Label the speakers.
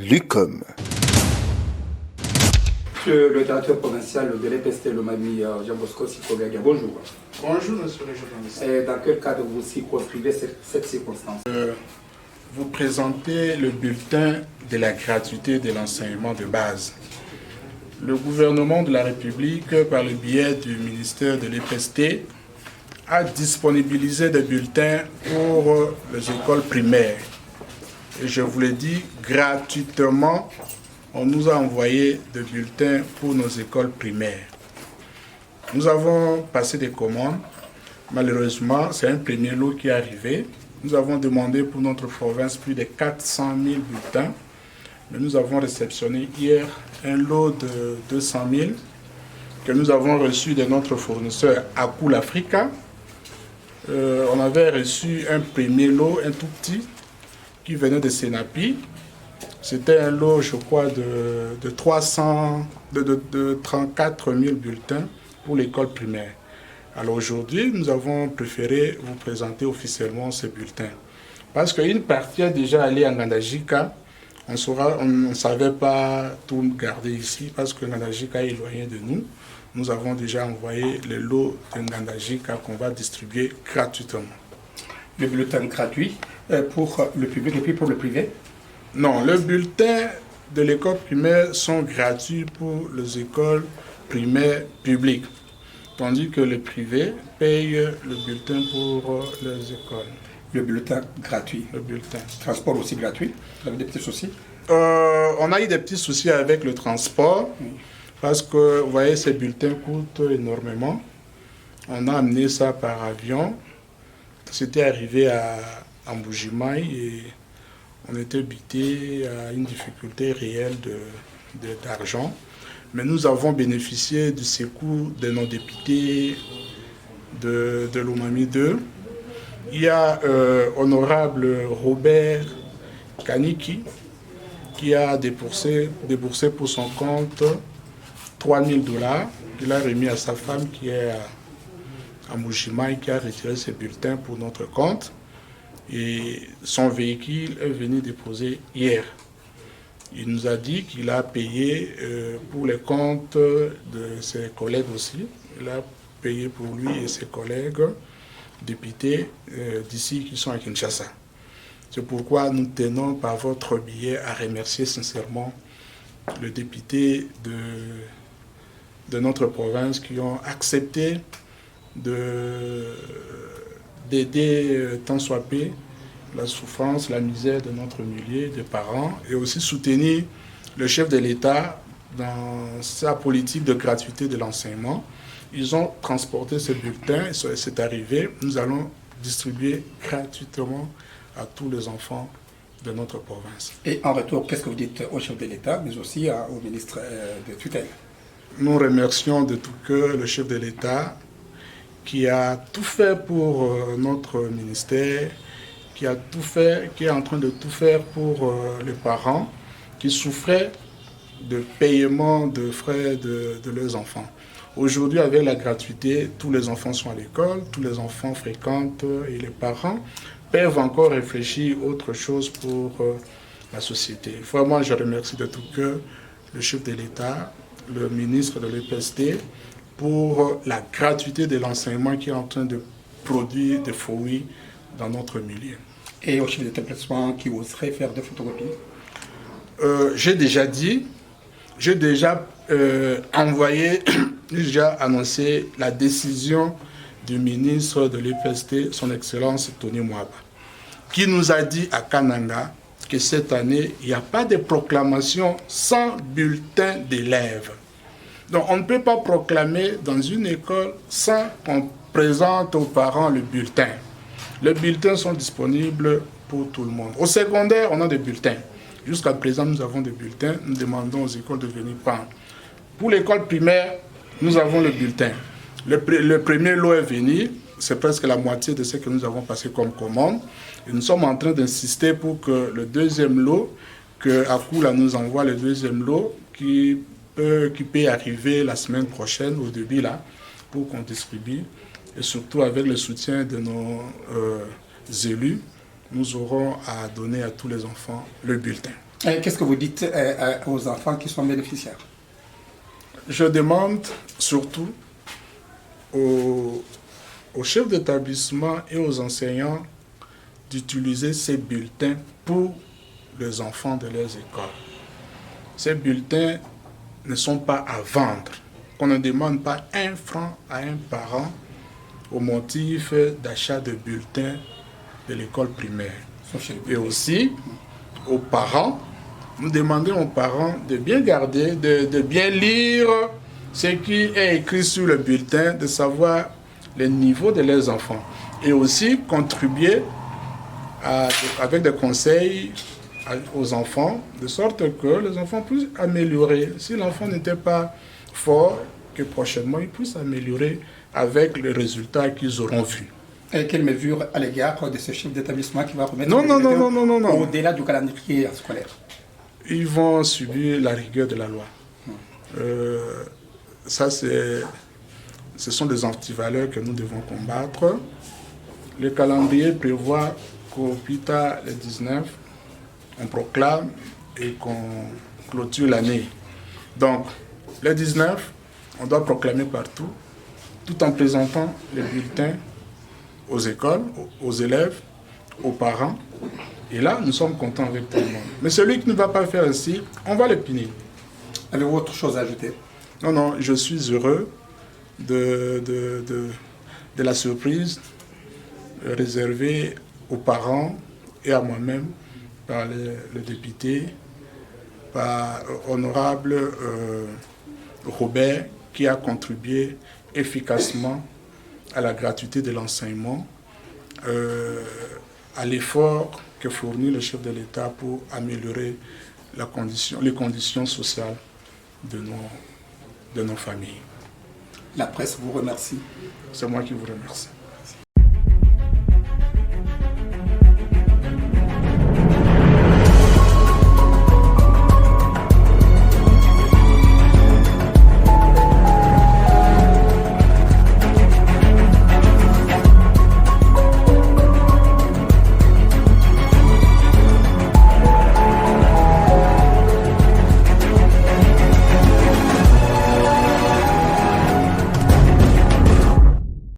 Speaker 1: Lucom.
Speaker 2: Monsieur le directeur provincial de l'EPST, le Mami Jean-Bosco Sikogaga, bonjour.
Speaker 3: Bonjour, monsieur le journaliste.
Speaker 2: Et dans quel cadre vous circonscrivez cette circonstance?
Speaker 3: Vous présentez le bulletin de la gratuité de l'enseignement de base. Le gouvernement de la République, par le biais du ministère de l'EPST, a disponibilisé des bulletins pour les écoles primaires. Et je vous l'ai dit, gratuitement, on nous a envoyé des bulletins pour nos écoles primaires. Nous avons passé des commandes. Malheureusement, c'est un premier lot qui est arrivé. Nous avons demandé pour notre province plus de 400 000 bulletins. Mais nous avons réceptionné hier un lot de 200 000 que nous avons reçu de notre fournisseur Akul Africa. On avait reçu un premier lot, un tout petit, qui venait de Senapi. C'était un lot, je crois, de 34 000 bulletins pour l'école primaire. Alors aujourd'hui, nous avons préféré vous présenter officiellement ces bulletins. Parce qu'une partie est déjà allée à Ngandajika. On ne savait pas tout garder ici parce que Ngandajika est éloigné de nous. Nous avons déjà envoyé les lots de Ngandajika qu'on va distribuer gratuitement.
Speaker 2: Le bulletin gratuit pour le public et puis pour le privé?
Speaker 3: Non, les bulletins de l'école primaire sont gratuits pour les écoles primaires publiques, tandis que les privés payent le bulletin pour les écoles.
Speaker 2: Le bulletin gratuit.
Speaker 3: Le bulletin.
Speaker 2: Transport aussi gratuit. Vous avez des petits soucis?
Speaker 3: On a eu des petits soucis avec le transport, parce que, vous voyez, ces bulletins coûtent énormément. On a amené ça par avion. C'était arrivé à Mbujimaï et on était buté à une difficulté réelle d'argent. Mais nous avons bénéficié du secours de nos députés de l'Omami 2. Il y a honorable Robert Kaniki qui a déboursé pour son compte 3 000 $. Il a remis à sa femme qui est à Mbujimaï, qui a retiré ses bulletins pour notre compte. Et son véhicule est venu déposer hier. Il nous a dit qu'il a payé pour les comptes de ses collègues aussi. Il a payé pour lui et ses collègues députés d'ici qui sont à Kinshasa. C'est pourquoi nous tenons par votre billet à remercier sincèrement le député de notre province qui ont accepté d'aider tant soit peu la souffrance, la misère de notre milieu, des parents, et aussi soutenir le chef de l'État dans sa politique de gratuité de l'enseignement. Ils ont transporté ce bulletin, c'est arrivé, nous allons distribuer gratuitement à tous les enfants de notre province.
Speaker 2: Et en retour, qu'est-ce que vous dites au chef de l'État, mais aussi au ministre de tutelle?
Speaker 3: Nous remercions de tout cœur le chef de l'État qui a tout fait pour notre ministère, qui est en train de tout faire pour les parents qui souffraient de paiement de frais de leurs enfants. Aujourd'hui, avec la gratuité, tous les enfants sont à l'école, tous les enfants fréquentent et les parents peuvent encore réfléchir à autre chose pour la société. Vraiment, je remercie de tout cœur le chef de l'État, le ministre de l'EPST, pour la gratuité de l'enseignement qui est en train de produire des fruits dans notre milieu.
Speaker 2: Et au chef d'établissement qui oserait faire des photocopies?
Speaker 3: J'ai déjà dit, j'ai déjà envoyé, j'ai déjà annoncé la décision du ministre de l'EPST, son Excellence Tony Mwaba, qui nous a dit à Kananga que cette année, il n'y a pas de proclamation sans bulletin d'élèves. Donc on ne peut pas proclamer dans une école sans qu'on présente aux parents le bulletin. Les bulletins sont disponibles pour tout le monde. Au secondaire, on a des bulletins. Jusqu'à présent, nous avons des bulletins. Nous demandons aux écoles de venir prendre. Pour l'école primaire, nous avons le bulletin. Le premier lot est venu. C'est presque la moitié de ce que nous avons passé comme commande. Et nous sommes en train d'insister pour que le deuxième lot, que Akula nous envoie le deuxième lot, qui peut arriver la semaine prochaine, au début là, pour qu'on distribue. Et surtout avec le soutien de nos élus, nous aurons à donner à tous les enfants le bulletin.
Speaker 2: Qu'est-ce que vous dites aux enfants qui sont bénéficiaires?
Speaker 3: Je demande surtout aux chefs d'établissement et aux enseignants d'utiliser ces bulletins pour les enfants de leurs écoles. Ces bulletins ne sont pas à vendre. On ne demande pas 1 franc à un parent au motif d'achat de bulletins de l'école primaire. Et aussi, aux parents, nous demandons aux parents de bien garder, de bien lire ce qui est écrit sur le bulletin, de savoir les niveaux de leurs enfants. Et aussi contribuer avec des conseils aux enfants, de sorte que les enfants puissent améliorer. Si l'enfant n'était pas fort, que prochainement il puisse améliorer avec les résultats qu'ils auront vus.
Speaker 2: Et quelles mesures à l'égard de ce chef d'établissement qui va remettre
Speaker 3: non.
Speaker 2: au-delà du calendrier scolaire?
Speaker 3: Ils vont subir la rigueur de la loi. Ce sont des antivaleurs que nous devons combattre. Le calendrier prévoit qu'au plus tard, le 19, on proclame et qu'on clôture l'année. Donc, le 19, on doit proclamer partout, tout en présentant les bulletins aux écoles, aux élèves, aux parents. Et là, nous sommes contents avec tout le monde. Mais celui qui ne va pas faire ainsi, on va le punir.
Speaker 2: Avez-vous autre chose à ajouter?
Speaker 3: Non, je suis heureux de la surprise réservée aux parents et à moi-même par le député, par honorable Robert, qui a contribué efficacement à la gratuité de l'enseignement, à l'effort que fournit le chef de l'État pour améliorer les conditions sociales de nos familles.
Speaker 2: La presse vous remercie.
Speaker 3: C'est moi qui vous remercie.